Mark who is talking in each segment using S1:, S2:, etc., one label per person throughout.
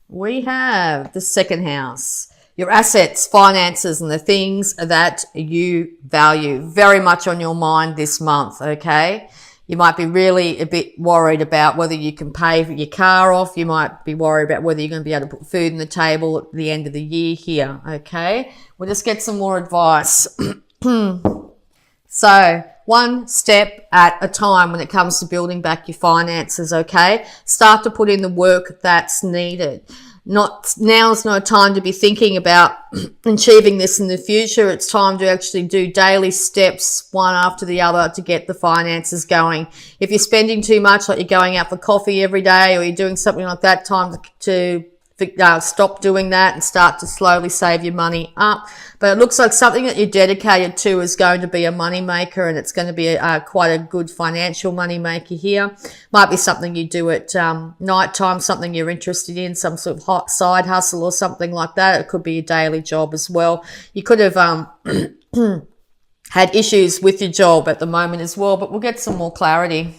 S1: We have the second house. Your assets, finances, and the things that you value very much on your mind this month, okay? You might be really a bit worried about whether you can pay for your car off. You might be worried about whether you're going to be able to put food on the table at the end of the year here, okay? We'll just get some more advice. So, one step at a time when it comes to building back your finances, okay? Start to put in the work that's needed. Now's no time to be thinking about achieving this in the future. It's time to actually do daily steps, one after the other, to get the finances going. If you're spending too much, like you're going out for coffee every day or you're doing something like that, time to stop doing that and start to slowly save your money up. But it looks like something that you're dedicated to is going to be a money maker, and it's going to be quite a good financial money maker here. Might be something you do at night time, something you're interested in, some sort of hot side hustle or something like that. It could be a daily job as well. You could have had issues with your job at the moment as well, but we'll get some more clarity.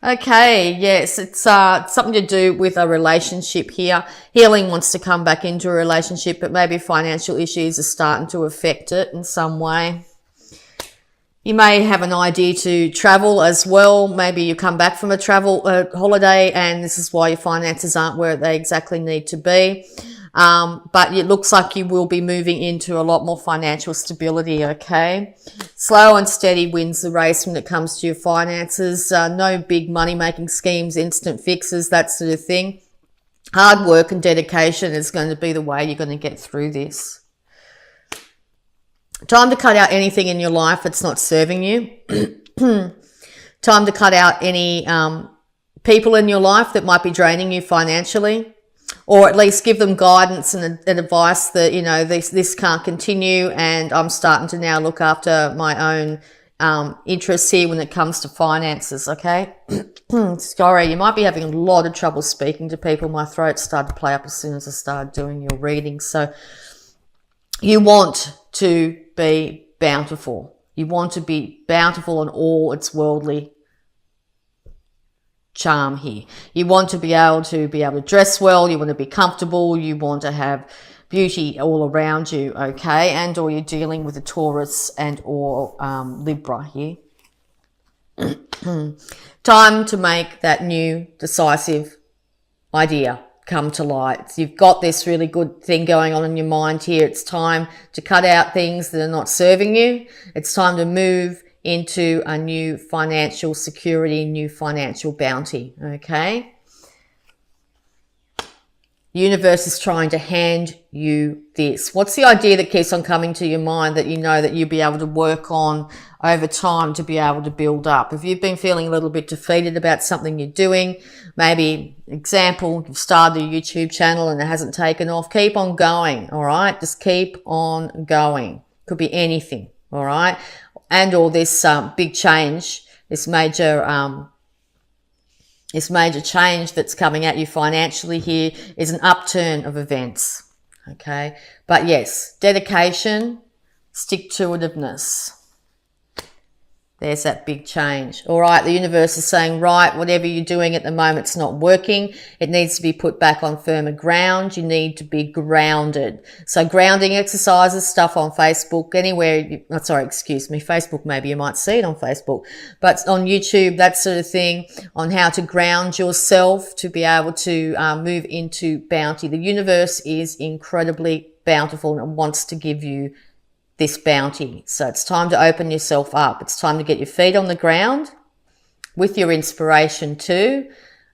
S1: Okay, yes, it's something to do with a relationship here. Healing wants to come back into a relationship, but maybe financial issues are starting to affect it in some way. You may have an idea to travel as well. Maybe you come back from a travel holiday and this is why your finances aren't where they exactly need to be. But it looks like you will be moving into a lot more financial stability, okay? Slow and steady wins the race when it comes to your finances. No big money-making schemes, instant fixes, that sort of thing. Hard work and dedication is going to be the way you're going to get through this. Time to cut out anything in your life that's not serving you. Time to cut out any people in your life that might be draining you financially. Or at least give them guidance and advice that, you know, this can't continue and I'm starting to now look after my own interests here when it comes to finances, okay? Sorry, you might be having a lot of trouble speaking to people. My throat started to play up as soon as I started doing your reading. So you want to be bountiful. You want to be bountiful on all its worldly charm here. You want to be able to dress well, you want to be comfortable, you want to have beauty all around you, okay? And or you're dealing with a Taurus and or Libra here. Time to make that new decisive idea come to light. You've got this really good thing going on in your mind here. It's time to cut out things that are not serving you. It's time to move into a new financial security, new financial bounty, okay? The universe is trying to hand you this. What's the idea that keeps on coming to your mind that you know that you'll be able to work on over time to be able to build up? If you've been feeling a little bit defeated about something you're doing, maybe, example, you've started a YouTube channel and it hasn't taken off, keep on going, all right? Just keep on going. Could be anything, all right? And or this big change, this major change that's coming at you financially here is an upturn of events, okay? But yes, dedication, stick-to-itiveness. There's that big change. All right, the universe is saying, right, whatever you're doing at the moment, it's not working. It needs to be put back on firmer ground. You need to be grounded. So grounding exercises, stuff on Facebook, anywhere. Facebook, maybe you might see it on Facebook. But on YouTube, that sort of thing, on how to ground yourself to be able to move into bounty. The universe is incredibly bountiful and wants to give you this bounty. So it's time to open yourself up. It's time to get your feet on the ground with your inspiration too.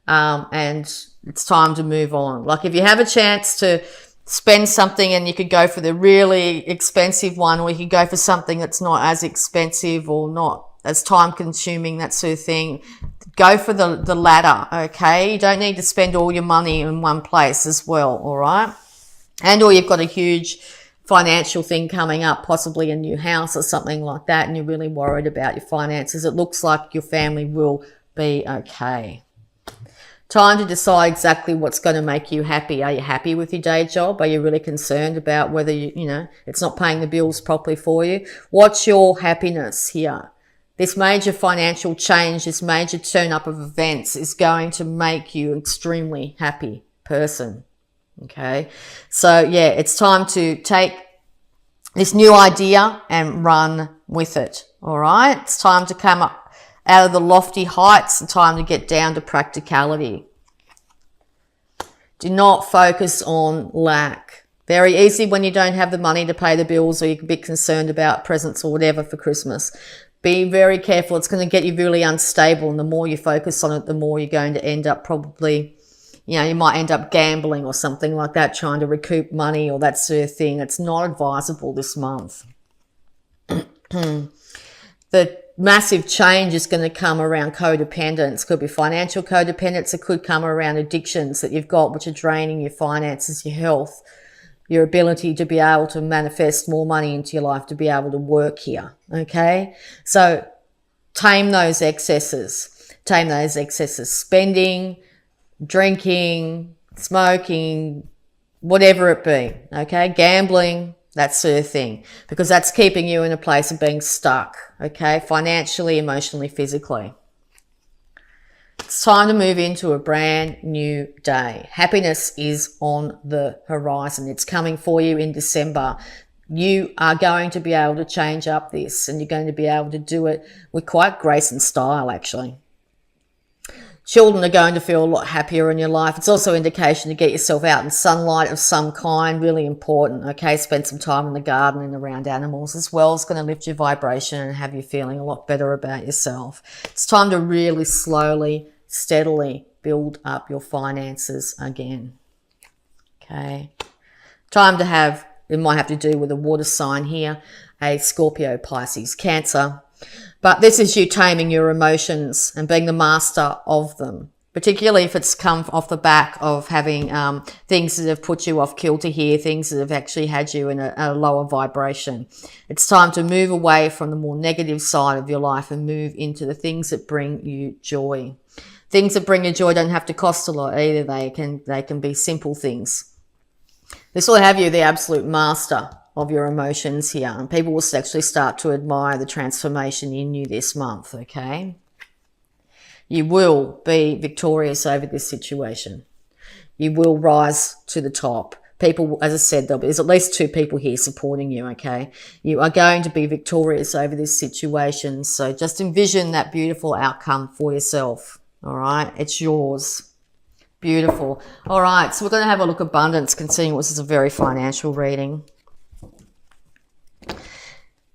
S1: And it's time to move on. Like if you have a chance to spend something and you could go for the really expensive one, or you could go for something that's not as expensive or not as time consuming, that sort of thing, go for the latter, okay? You don't need to spend all your money in one place as well, all right? And or you've got a huge financial thing coming up, possibly a new house or something like that, and you're really worried about your finances. It looks like your family will be okay. Time to decide exactly what's going to make you happy. Are you happy with your day job? Are you really concerned about whether it's not paying the bills properly for you? What's your happiness here? This major financial change, this major turn up of events is going to make you an extremely happy person. Okay. So yeah, it's time to take this new idea and run with it. All right. It's time to come up out of the lofty heights and time to get down to practicality. Do not focus on lack. Very easy when you don't have the money to pay the bills, or you can be concerned about presents or whatever for Christmas. Be very careful. It's going to get you really unstable. And the more you focus on it, the more you're going to end up probably, you know, you might end up gambling or something like that, trying to recoup money or that sort of thing. It's not advisable this month. The massive change is going to come around codependence. Could be financial codependence. It could come around addictions that you've got, which are draining your finances, your health, your ability to be able to manifest more money into your life, to be able to work here. Okay. So tame those excesses. Tame those excesses. Spending, drinking, smoking, whatever it be. Okay. Gambling, that sort of thing, because that's keeping you in a place of being stuck. Okay. Financially, emotionally, physically. It's time to move into a brand new day. Happiness is on the horizon. It's coming for you in December. You are going to be able to change up this, and you're going to be able to do it with quite grace and style, actually. Children are going to feel a lot happier in your life. It's also an indication to get yourself out in sunlight of some kind, really important, okay? Spend some time in the garden and around animals as well. It's going to lift your vibration and have you feeling a lot better about yourself. It's time to really slowly, steadily build up your finances again, okay? Time to have, it might have to do with a water sign here, a Scorpio, Pisces, Cancer. But this is you taming your emotions and being the master of them, particularly if it's come off the back of having things that have put you off kilter here, things that have actually had you in a lower vibration. It's time to move away from the more negative side of your life and move into the things that bring you joy. Things that bring you joy don't have to cost a lot either. They can be simple things. This will have you the absolute master of your emotions here, and people will actually start to admire the transformation in you this month, okay? You will be victorious over this situation. You will rise to the top. People, as I said, there's at least 2 people here supporting you, okay? You are going to be victorious over this situation, so just envision that beautiful outcome for yourself, all right? It's yours. Beautiful. All right, so we're going to have a look at abundance, considering this is a very financial reading.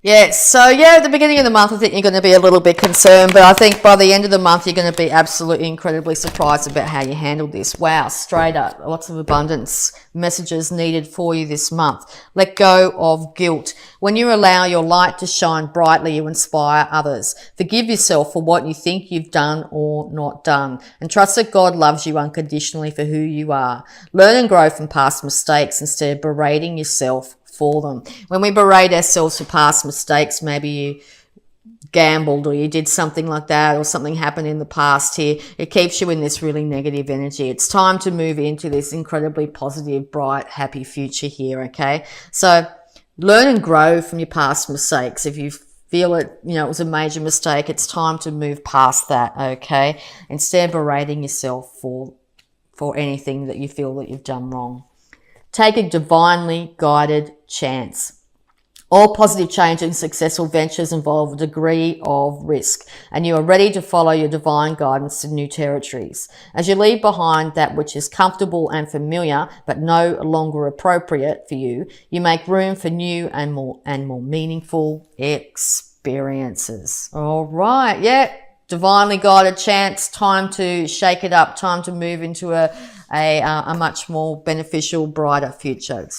S1: Yeah, so yeah, at the beginning of the month, I think you're going to be a little bit concerned, but I think by the end of the month, you're going to be absolutely incredibly surprised about how you handled this. Wow, straight up, lots of abundance messages needed for you this month. Let go of guilt. When you allow your light to shine brightly, you inspire others. Forgive yourself for what you think you've done or not done, and trust that God loves you unconditionally for who you are. Learn and grow from past mistakes instead of berating yourself for them. When we berate ourselves for past mistakes, maybe you gambled or you did something like that, or something happened in the past here, it keeps you in this really negative energy. It's time to move into this incredibly positive, bright, happy future here, okay? So learn and grow from your past mistakes. If you feel it, you know, it was a major mistake, it's time to move past that, okay? Instead of berating yourself for anything that you feel that you've done wrong. Take a divinely guided chance. All positive change and successful ventures involve a degree of risk, and you are ready to follow your divine guidance to new territories. As you leave behind that which is comfortable and familiar, but no longer appropriate for you, you make room for new and more meaningful experiences. All right, yeah, divinely guided chance. Time to shake it up. Time to move into a much more beneficial, brighter future,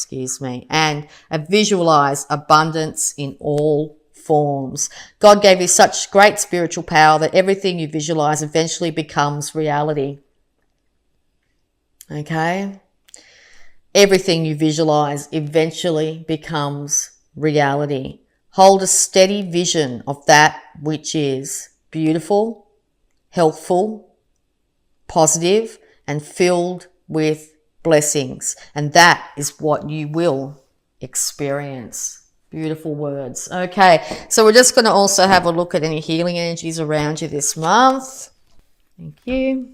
S1: and visualize abundance in all forms. God gave you such great spiritual power that everything you visualize eventually becomes reality. Okay? Everything you visualize eventually becomes reality. Hold a steady vision of that which is beautiful, healthful, positive, and filled with blessings. And that is what you will experience. Beautiful words. Okay, so we're just going to also have a look at any healing energies around you this month. Thank you.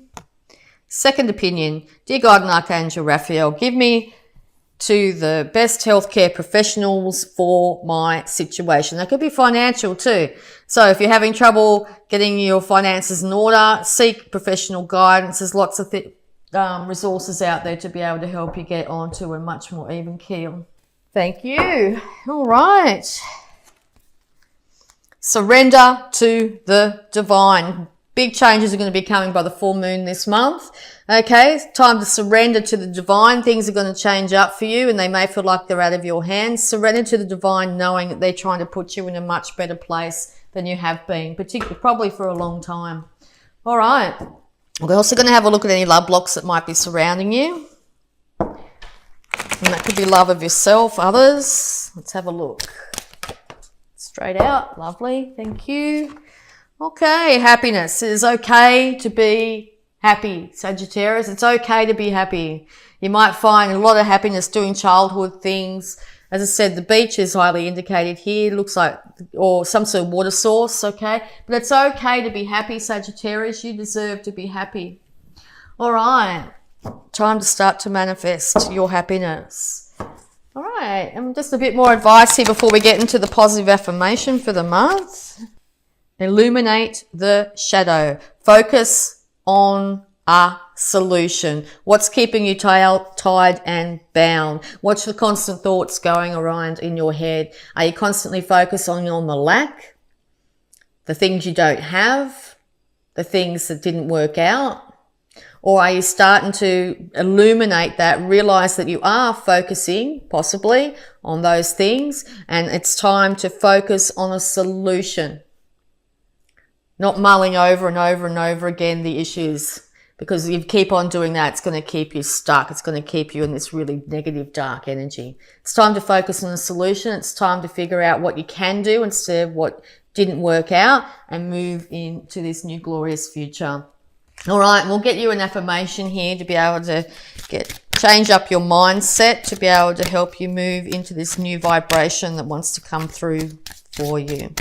S1: Second opinion. Dear God and Archangel Raphael, give me to the best healthcare professionals for my situation. That could be financial too. So if you're having trouble getting your finances in order, seek professional guidance. There's lots of resources out there to be able to help you get onto a much more even keel. Thank you. All right. Surrender to the divine. Big changes are going to be coming by the full moon this month. Okay, it's time to surrender to the divine. Things are going to change up for you and they may feel like they're out of your hands. Surrender to the divine, knowing that they're trying to put you in a much better place than you have been, particularly probably for a long time. All right. We're also going to have a look at any love blocks that might be surrounding you. And that could be love of yourself, others. Let's have a look. Straight out. Lovely. Thank you. Okay. Happiness. It is okay to be happy, Sagittarius. It's okay to be happy. You might find a lot of happiness doing childhood things. As I said, the beach is highly indicated here. It looks like, or some sort of water source, okay? But it's okay to be happy, Sagittarius. You deserve to be happy. All right. Time to start to manifest your happiness. All right. And just a bit more advice here before we get into the positive affirmation for the month. Illuminate the shadow. Focus on a solution. What's keeping you tied and bound? What's the constant thoughts going around in your head? Are you constantly focused on the lack, the things you don't have, the things that didn't work out? Or are you starting to illuminate that, realize that you are focusing possibly on those things and it's time to focus on a solution? Not mulling over and over and over again the issues. Because if you keep on doing that, it's going to keep you stuck. It's going to keep you in this really negative, dark energy. It's time to focus on a solution. It's time to figure out what you can do instead of what didn't work out and move into this new glorious future. All right, we'll get you an affirmation here to be able to change up your mindset, to be able to help you move into this new vibration that wants to come through for you.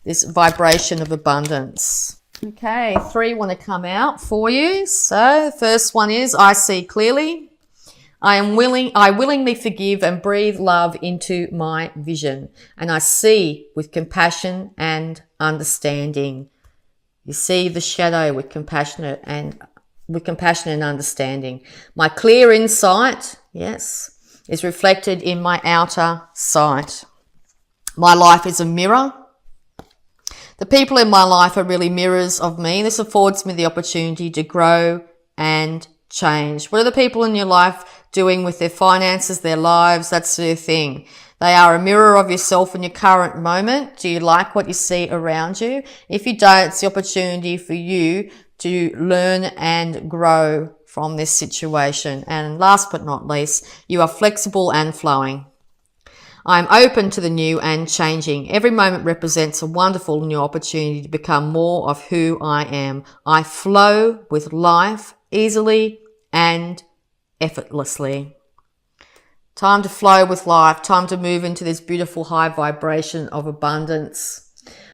S1: This vibration of abundance. Okay, 3 want to come out for you. So the first one is, I see clearly. I willingly forgive and breathe love into my vision. And I see with compassion and understanding. You see the shadow with compassion and understanding. My clear insight, yes, is reflected in my outer sight. My life is a mirror. The people in my life are really mirrors of me. This affords me the opportunity to grow and change. What are the people in your life doing with their finances, their lives? That's their thing. They are a mirror of yourself in your current moment. Do you like what you see around you? If you don't, it's the opportunity for you to learn and grow from this situation. And last but not least, you are flexible and flowing. I'm open to the new and changing. Every moment represents a wonderful new opportunity to become more of who I am. I flow with life easily and effortlessly. Time to flow with life. Time to move into this beautiful high vibration of abundance.